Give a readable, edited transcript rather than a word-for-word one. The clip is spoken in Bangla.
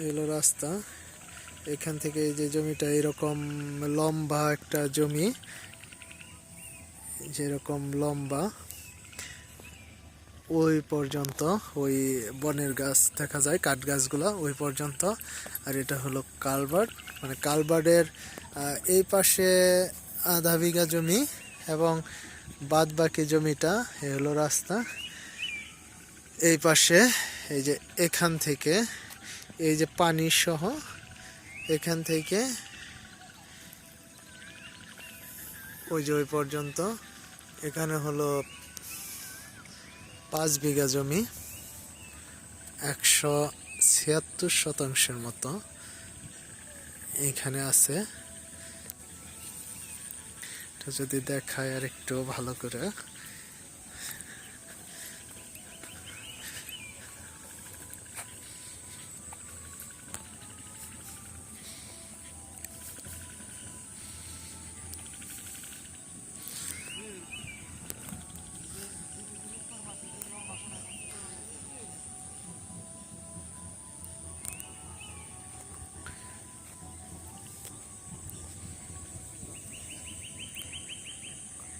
এলো রাস্তা। এখান থেকে এই যে জমিটা এরকম লম্বা একটা জমি, যেরকম লম্বা ওই পর্যন্ত ওই বনের গাছ দেখা যায়, কাঠ গাছগুলো ওই পর্যন্ত। আর এটা হলো কালভার্ট, মানে কালভার্টের এই পাশে আধা বিঘা জমি এবং বাদ বাকি জমিটা এ হলো রাস্তা। এই পাশে এই যে এখান থেকে এই যে পানি সহ এখান থেকে ওই যে ওই পর্যন্ত, এখানে হলো 5 বিঘা জমি, 176% মতো এখানে আছে। এটা যদি দেখায় আর একটু ভালো করে,